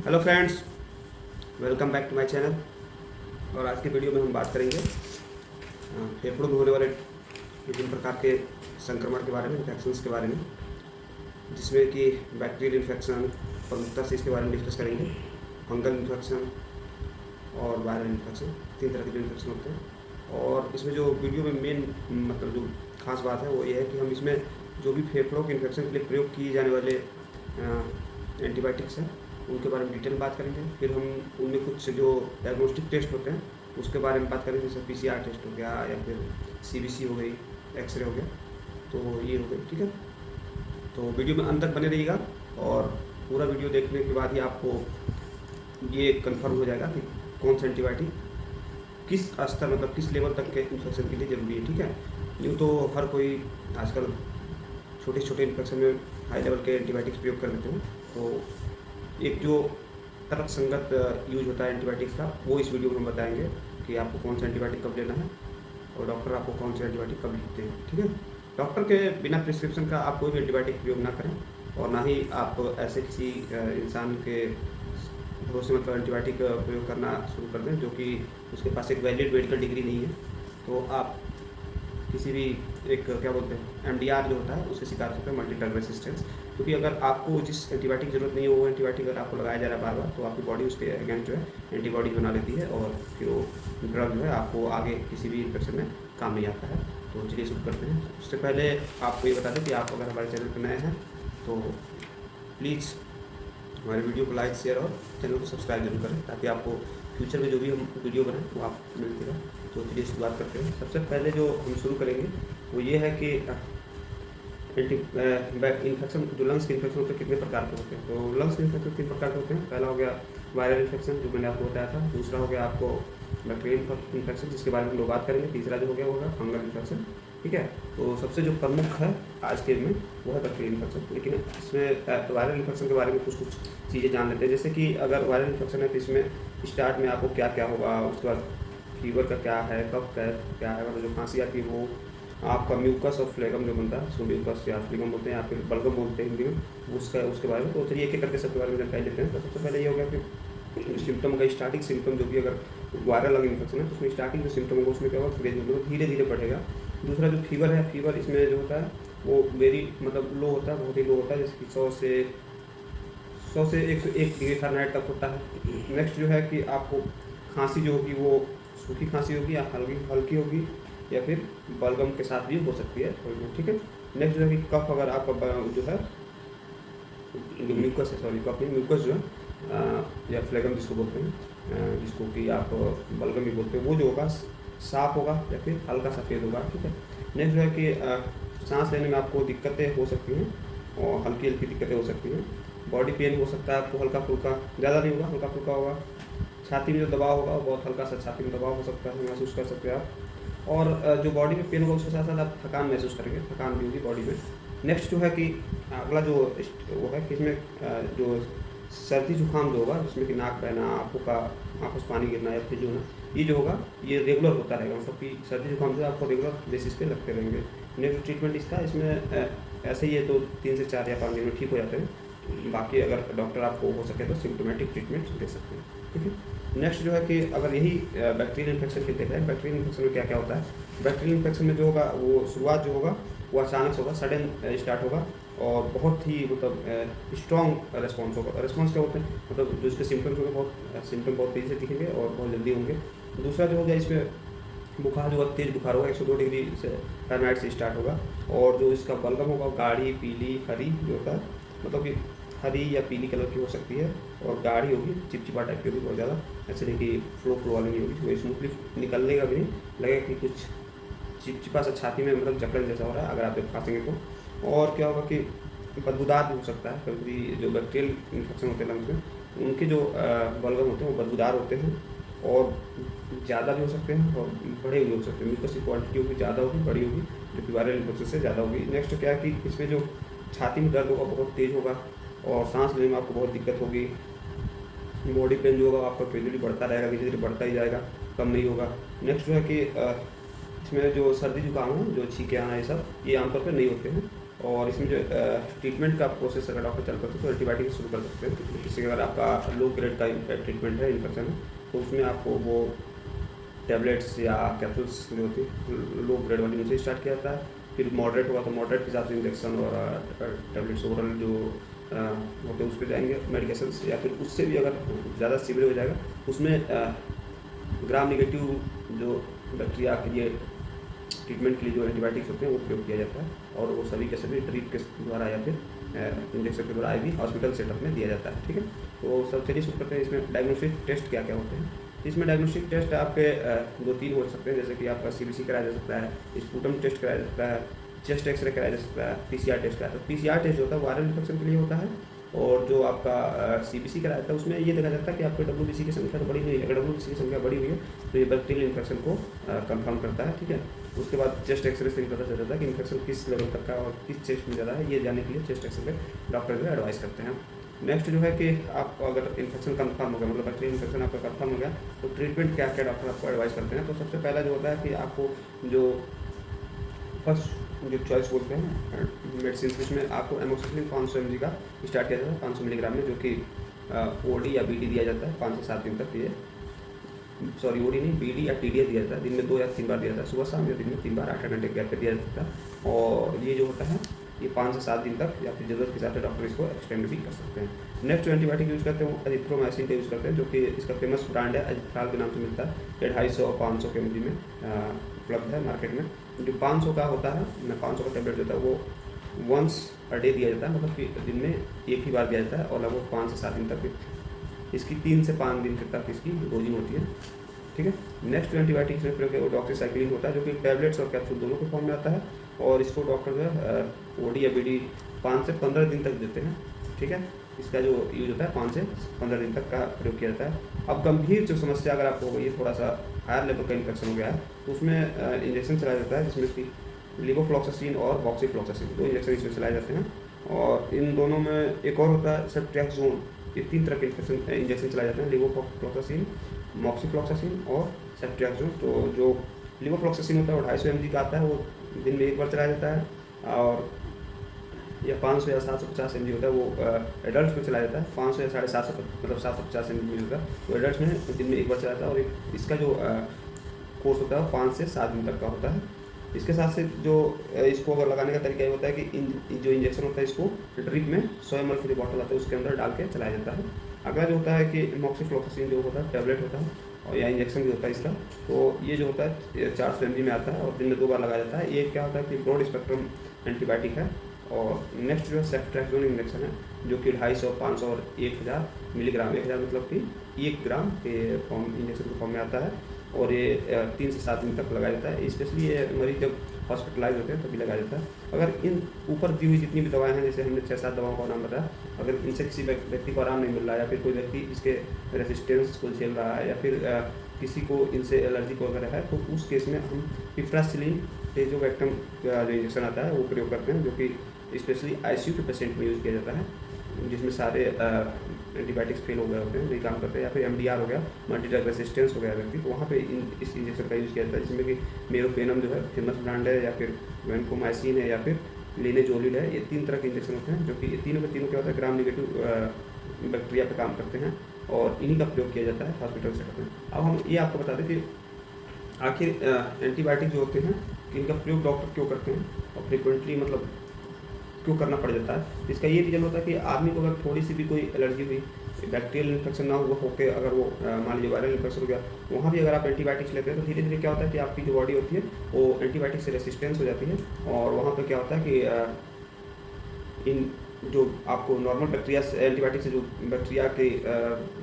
Hello friends, welcome back to my channel. और आज के वीडियो में हम बात करेंगे फेफड़ों में होने वाले विभिन्न प्रकार के संक्रमण के बारे में, इन्फेक्शंस के बारे में, जिसमें कि बैक्टीरियल इन्फेक्शन, प्रमुखता से इसके बारे में डिस्कस करेंगे। फंगल इन्फेक्शन और वायरल इन्फेक्शन, 3 तरह के जो इन्फेक्शन होते हैं। और इसमें जो वीडियो में मेन मतलब जो खास बात है वो ये है कि हम इसमें जो भी फेफड़ों के इन्फेक्शन के लिए प्रयोग किए जाने वाले एंटीबायोटिक्स हैं उनके बारे में डिटेल बात करेंगे। फिर हम उनमें कुछ जो डायग्नोस्टिक टेस्ट होते हैं उसके बारे में बात करेंगे, जैसे पीसीआर टेस्ट हो गया या फिर सीबीसी हो गई, एक्सरे हो गया, तो ये हो गई। ठीक है, तो वीडियो में अंत तक बने रहिएगा और पूरा वीडियो देखने के बाद ही आपको ये कंफर्म हो जाएगा कि कौन सा एंटीबायोटिक किस स्तर मतलब किस लेवल तक के इन्फेक्शन के लिए ज़रूरी है। ठीक है, यूँ तो हर कोई आजकल छोटे छोटे इन्फेक्शन में हाई लेवल के एंटीबायोटिक्स प्रयोग कर लेते हैं। तो एक जो तर्क संगत यूज होता है एंटीबायोटिक्स का, वो इस वीडियो में हम बताएंगे कि आपको कौन सा एंटीबायोटिक कब लेना है और डॉक्टर आपको कौन सा एंटीबायोटिक कब लिखते हैं। ठीक है, डॉक्टर के बिना प्रिस्क्रिप्शन का आप कोई भी एंटीबायोटिक प्रयोग ना करें और ना ही आप ऐसे किसी इंसान के भरोसे मतलब एंटीबायोटिक प्रयोग करना शुरू कर दें जो कि उसके पास एक वैलिड मेडिकल डिग्री नहीं है। तो आप किसी भी एक क्या बोलते हैं एमडीआर जो होता है उसके शिकार हो सकते हैं, मल्टी ड्रग रेसिस्टेंस। क्योंकि अगर आपको जिस एंटीबायोटिक की जरूरत नहीं है वो एंटीबायोटिक अगर आपको लगाया जा रहा है बार बार, तो आपकी बॉडी उसके अगेंस्ट जो है एंटीबॉडी बना लेती है और फिर वो ड्रग जो है आपको आगे किसी भी इन्फेक्शन में काम नहीं आता है। तो चलिए शुरू करते हैं। उससे पहले आपको ये बता दें कि आप अगर हमारे चैनल पर नए हैं तो प्लीज़ हमारे वीडियो को लाइक, शेयर और चैनल को सब्सक्राइब जरूर करें ताकि आपको फ्यूचर में जो भी हम वीडियो बनाएं वो आपको मिलती रहे। तो चलिए शुरुआत करते हैं। सबसे पहले जो हम शुरू करेंगे वो ये है कि इन्फेक्शन जो लंग्स के इन्फेक्शन होते हैं कितने प्रकार के होते हैं। तो लंग्स के इन्फेक्शन 3 प्रकार के होते हैं। पहला हो गया वायरल इन्फेक्शन जो मैंने आपको बताया था, दूसरा हो गया आपको बैक्टीरियल इन्फेक्शन जिसके बारे में हम लोग बात करेंगे, तीसरा जो हो गया होगा फंगल इन्फेक्शन। ठीक है, तो सबसे जो प्रमुख है आज के में वो है बैक्टीरियल इन्फेक्शन। लेकिन इसमें वायरल इन्फेक्शन के बारे में कुछ चीज़ें जान लेते हैं। जैसे कि अगर वायरल इन्फेक्शन है तो इसमें स्टार्ट में आपको क्या क्या होगा, उसके बाद फीवर का क्या है, कब क्या है, मतलब जो खांसी आती है वो आपका म्यूकस और फ्लेगम जो बनता है उसको म्यूकस या फ्लेगम बोलते हैं या फिर बलगम बोलते हैं हिंदी में, उसके बारे में। तो चलिए एक एक करके सबके बारे में जानकारी लेते हैं। तो सबसे पहले ये हो गया कि सिम्टम का स्टार्टिंग सिम्टम जो भी अगर वायरल लंग इन्फेक्शन है तो उसमें स्टार्टिंग जो सिम्टम होगा उसमें क्या होगा धीरे धीरे बढ़ेगा। दूसरा जो फीवर है, फीवर इसमें जो होता है वो वेरी मतलब लो होता है, बहुत ही लो होता है, जैसे कि 100 से 101 डिग्री फ़ारेनहाइट तक होता है। नेक्स्ट जो है कि आपको खांसी जो होगी वो सूखी खांसी होगी या हल्की होगी या फिर बलगम के साथ भी हो सकती है थोड़ी बहुत। ठीक है, नेक्स्ट जो है कि कफ अगर आपका जो है जो म्यूकस है, सॉरी कफ नहीं म्यूकस जो है या फ्लेगम जिसको बोलते हैं, जिसको कि आप बलगम भी बोलते हैं, वो जो होगा साफ होगा या फिर हल्का सफ़ेद होगा। ठीक है, नेक्स्ट जो है कि सांस लेने में आपको दिक्कतें हो सकती हैं और हल्की हल्की दिक्कतें हो सकती हैं। बॉडी पेन हो सकता है आपको हल्का फुल्का, ज़्यादा नहीं होगा, हल्का फुल्का होगा। छाती में जो दबाव होगा वो बहुत हल्का सा छाती में दबाव हो सकता है, महसूस कर सकते हैं आप। और जो बॉडी में पेन होगा उसके साथ साथ आप थकान महसूस करेंगे, थकान भी होगी बॉडी में। नेक्स्ट जो है कि अगला जो वो है कि इसमें जो सर्दी जुकाम जो होगा जिसमें कि नाक बहना, आँखों से पानी गिरना या फिर जो है ये जो होगा ये रेगुलर होता रहेगा, मतलब कि सर्दी जुकाम जो है आपको रेगुलर बेसिस पे लगते रहेंगे। नेक्स्ट ट्रीटमेंट इसका इसमें ऐसे ही है तो 3 से 4 या 5 दिन में ठीक हो जाते हैं। बाकी अगर डॉक्टर आपको हो सके तो सिम्टोमेटिक ट्रीटमेंट दे सकते हैं। ठीक है, नेक्स्ट जो है कि अगर यही बैक्टीरियल इन्फेक्शन की देखा है, बैक्टीरियल इन्फेक्शन में क्या क्या होता है। बैक्टीरियल इन्फेक्शन में जो होगा वो शुरुआत जो होगा वो अचानक से होगा, सडन स्टार्ट होगा और बहुत ही मतलब स्ट्रॉन्ग रेस्पॉन्स होगा। रेस्पॉन्स क्या होते हैं मतलब जो इसके सिम्टम्स होंगे बहुत सिम्टम बहुत तेज़ी से दिखेंगे और बहुत जल्दी होंगे। दूसरा जो होगा इसमें बुखार जो होगा तेज़ बुखार होगा, 102 डिग्री से फ़ारेनहाइट से स्टार्ट होगा। और जो इसका बलगम होगा गाढ़ी पीली हरी जो होता है, मतलब कि हरी या पीली कलर की हो सकती है और गाढ़ी होगी, चिपचिपा टाइप की होगी बहुत ज़्यादा, ऐसे नहीं कि फ्लो वाली नहीं होगी, वो स्मूथली निकलने का भी नहीं लगेगा कि कुछ चिपचिपा सा छाती में मतलब जकड़न जैसा हो रहा है अगर आप जब खांसेंगे तो। और क्या होगा कि बदबूदार भी हो सकता है, कभी जो बैक्टीरियल इन्फेक्शन होते हैं लंग्स में उनके जो बलगम होते हैं वो बदबूदार होते हैं और ज़्यादा भी हो सकते हैं और बड़े भी हो सकते हैं। म्यूकस की क्वांटिटी होगी ज़्यादा होगी, बड़ी होगी, जो कि वायरल इन्फेक्शन से ज़्यादा होगी। नेक्स्ट क्या है कि इसमें जो छाती में दर्द होगा बहुत तेज़ होगा और सांस लेने में आपको बहुत दिक्कत होगी। बॉडी पेन जो होगा आपका ग्रेजुअली बढ़ता रहेगा, धीरे धीरे बढ़ता ही जाएगा, कम नहीं होगा। नेक्स्ट जो है कि इसमें जो सर्दी जुकाम है, जो छींके आना ये सब ये आमतौर पर नहीं होते हैं और इसमें जो ट्रीटमेंट का प्रोसेस अगर डॉक्टर चल करते हैं तो एंटीबायोटिक शुरू कर सकते हैं। इससे अगर आपका लो ग्रेड का ट्रीटमेंट है, इन्फेक्शन है, तो उसमें आपको वो टैबलेट्स या कैप्सूल्स जो होती है लो ग्रेड वाली उनसे स्टार्ट किया जाता है। फिर मॉडरेट होगा तो मॉडरेट के हिसाब से इंजेक्शन और टैबलेट्स ओरल जो होते हैं उस पर जाएंगे मेडिकेशंस, या फिर उससे भी अगर ज़्यादा सीवियर हो जाएगा उसमें ग्राम नेगेटिव जो बैक्टीरिया के लिए ट्रीटमेंट के लिए जो एंटीबायोटिक्स होते हैं वो प्रयोग किया जाता है, और वो सभी के सभी ड्रिप के द्वारा या फिर इंजेक्शन के द्वारा आईवी हॉस्पिटल सेटअप में दिया जाता है। ठीक है, तो सब चलिए शुरू करते हैं। इसमें डायग्नोस्टिक टेस्ट क्या क्या होते हैं। इसमें डायग्नोस्टिक टेस्ट आपके 2-3 हो सकते हैं, जैसे कि आपका CBC कराया जा सकता है, स्पूटम टेस्ट कराया जा सकता है, चेस्ट एक्सरे कराया जा सकता है, PCR टेस्ट कराया। तो PCR टेस्ट जो होता है वायरल इन्फेक्शन के लिए होता है, और जो आपका CBC कराया जाता है उसमें ये देखा जाता है कि आपके WBC की संख्या तो बड़ी हुई है। अगर WBC की संख्या बड़ी हुई है तो ये बैक्टीरियल इन्फेक्शन को कंफर्म करता है। ठीक है, उसके बाद चेस्ट एक्सरे से भी पता चल जाता है कि इन्फेक्शन किस लेवल तक का और किस चेस्ट में ज़्यादा है। ये जानने के लिए चेस्ट एक्सरे डॉक्टर जो है एडवाइस करते हैं। नेक्स्ट जो है कि आप अगर इन्फेक्शन कंफर्म हो गया, मतलब बैक्टीरियल इन्फेक्शन आपका कंफर्म हो गया, तो ट्रीटमेंट क्या क्या डॉक्टर आपको एडवाइस करते हैं। तो सबसे पहला जो होता है कि आपको जो फर्स्ट जो चॉइस बोलते हैं मेडिसिन, इसमें आपको एमोक्सिसिलिन 500 mg का स्टार्ट किया जाता है, 500 मिलीग्राम में, जो कि OD या BD दिया जाता है 5 से 7 दिन तक। ये सॉरी OD नहीं, BD या TDA दिया जाता है, दिन में 2 या 3 बार दिया जाता है, सुबह शाम, या दिन में 3 बार 8 घंटे गैप पे दिया जाता है। और ये जो होता है ये 5 से 7 दिन तक, या फिर ज़रूरत के हिसाब से डॉक्टर इसको एक्सटेंड भी कर सकते हैं। नेक्स्ट जो एंटीबायोटिक यूज़ करते हैं वो एजिथ्रोमाइसिन का यूज़ करते हैं, जो कि इसका फेमस ब्रांड है, अजिथ्राल के नाम से मिलता है। ये 250 और 500 के mg में उपलब्ध है मार्केट में। जो 500 का होता है, 500 का टेबलेट होता है वो वंस पर डे दिया जाता है, मतलब कि दिन में एक ही बार दिया जाता है, और लगभग 5 से 7 दिन तक इसकी 3 से 5 दिन तक इसकी डोजिंग होती है। ठीक है, नेक्स्ट जो एंटीबायोटिक इसमें प्रयोग है वो डॉक्सीसाइक्लिन होता है, जो कि टैबलेट्स और कैप्सूल दोनों के फॉर्म में आता है, और इसको डॉक्टर जो है OD या BD 5 से 15 दिन तक देते हैं। ठीक है, इसका जो यूज होता है 5 से 15 दिन तक का प्रयोग किया जाता है। अब गंभीर जो समस्या अगर आपको हो गई है, थोड़ा सा हायर लेवल का इन्फेक्शन हो गया है, तो उसमें इंजेक्शन चलाया जाता है, जिसमें कि लिवोफ्लॉक्सासिन और बॉक्सीफ्लॉक्सासिन 2 इंजेक्शन इसमें चलाए जाते हैं। और इन दोनों में एक और होता है सेफ्ट्रैक्सोन। ये 3 तरह के इंजेक्शन चलाए जाते हैं, लिवोफ्लॉक्सासिन, मॉक्सीफ्लॉक्सासिन और सेफ्ट्रैक्सोन। तो जो लिवोफ्लॉक्सासिन होता है वो 250 mg का आता है, वो दिन में एक बार चलाया जाता है, और या 500 या 750 mg होता है वो एडल्ट में चलाया जाता है। 500 या 750 मतलब 750 mg होता है वो एडल्ट में दिन में एक बार चलाया जाता है, और इसका जो कोर्स होता है वो 5 से 7 दिन तक का होता है। इसके साथ से जो इसको अगर लगाने का तरीका ये होता है कि जो इंजेक्शन होता है इसको ड्रिप में 100 ml की बॉटल आता है उसके अंदर डाल के चलाया जाता है। अगला जो होता है कि मॉक्सीफ्लॉक्सासिन जो होता है टैबलेट होता है, और या इंजेक्शन भी होता है इसका। तो ये जो होता है 400 mg में आता है और दिन में 2 बार लगाया जाता है। ये क्या होता है कि ब्रॉड स्पेक्ट्रम एंटीबायोटिक है। और नेक्स्ट जो है सेफ्ट्रैक्सोन इंजेक्शन है, जो कि 250, 500 और 1000 मिलीग्राम, 1000 मतलब कि 1 ग्राम के फॉर्म इंजेक्शन के फॉर्म में आता है, और ये 3 से 7 दिन तक लगाया जाता है। स्पेशली ये मरीज जब हॉस्पिटलाइज होते हैं तभी लगाया जाता है। अगर इन ऊपर दी हुई जितनी भी दवाएं हैं, जैसे हमने 6-7 दवाओं का नाम बताया, अगर इनसे किसी व्यक्ति को आराम नहीं मिल रहा है, या फिर कोई व्यक्ति इसके रेसिस्टेंस को झेल रहा है, या फिर किसी को इनसे एलर्जी वगैरह है, तो उस केस में हम पिप्रासिलिन टेजोवैक्टम का जो इंजेक्शन आता है वो प्रयोग करते हैं, जो कि स्पेशली ICU के पेशेंट में यूज़ किया जाता है, जिसमें सारे एंटीबायोटिक्स फेल हो गए होते हैं, वही काम करते हैं। या फिर MDR हो गया, मल्टी ड्रग रेसिस्टेंस हो गया व्यक्ति, तो वहाँ पे इस इंजेक्शन का यूज़ किया जाता है, जिसमें कि मेरोपेनम जो है फेमस ब्रांड है, या फिर वेंकोमाइसिन है, या फिर लिनेजोलिड है। ये 3 तरह के इंजेक्शन होते हैं, जो कि तीनों के तीनों क्या होता है ग्राम नेगेटिव बैक्टीरिया पर काम करते हैं, और इन्हीं का प्रयोग किया जाता है हॉस्पिटल सेटअप में। अब हम ये आपको बता दें कि आखिर एंटीबायोटिक जो होते हैं कि इनका प्रयोग डॉक्टर क्यों करते हैं, और फ्रिक्वेंटली मतलब क्यों करना पड़ जाता है। इसका ये रीज़न होता है कि आदमी को अगर थोड़ी सी भी कोई एलर्जी हुई, बैक्टीरियल इन्फेक्शन ना हुआ होकर अगर वो मान लीजिए वायरल इन्फेक्शन हो गया, वहाँ भी अगर आप एंटीबायोटिक्स लेते हैं तो धीरे धीरे क्या होता है कि आपकी जो बॉडी होती है वो एंटीबायोटिक से रेसिस्टेंस हो जाती है, और वहाँ पर क्या होता है कि इन जो आपको नॉर्मल बैक्टीरिया से एंटीबायोटिक से जो बैक्टीरिया के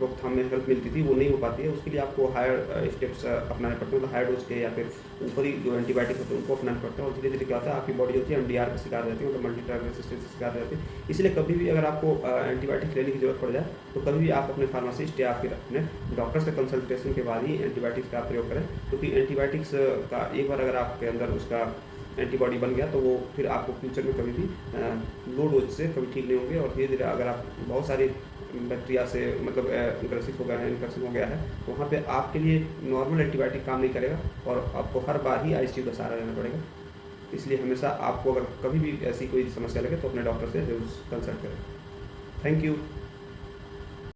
रोकथाम में हेल्प मिलती थी वो नहीं हो पाती है। उसके लिए आपको हायर स्टेप्स अपनाने पड़ते हैं, मतलब हायर डोज के या फिर ऊपरी जो एंटीबायोटिक होते हैं उनको अपनाने पड़ते हैं, और धीरे धीरे क्या होता है आपकी बॉडी होती है MDR का शिकार रहती है, मतलब मल्टी ड्रग रेसिस्टेंस का शिकार रहती है। इसलिए कभी भी अगर आपको एंटीबायोटिक लेने की जरूरत पड़ जाए तो कभी भी आप अपने फार्मासिस्ट या फिर अपने डॉक्टर से कंसल्टेशन के बाद ही एंटीबायोटिक्स का प्रयोग करें, क्योंकि एंटीबायोटिक्स का एक बार अगर आपके अंदर उसका एंटीबॉडी बन गया तो वो फिर आपको फ्यूचर में कभी भी लो डोज से कभी ठीक नहीं होंगे, और धीरे धीरे अगर आप बहुत सारी बैक्टीरिया से मतलब ग्रसित हो गया है, इन्फेक्शन हो गया है, तो वहाँ पे आपके लिए नॉर्मल एंटीबायोटिक काम नहीं करेगा, और आपको हर बार ही ICU का सहारा लेना पड़ेगा। इसलिए हमेशा आपको अगर कभी भी ऐसी कोई समस्या लगे तो अपने डॉक्टर से ज़रूर कंसल्ट करें। Thank you.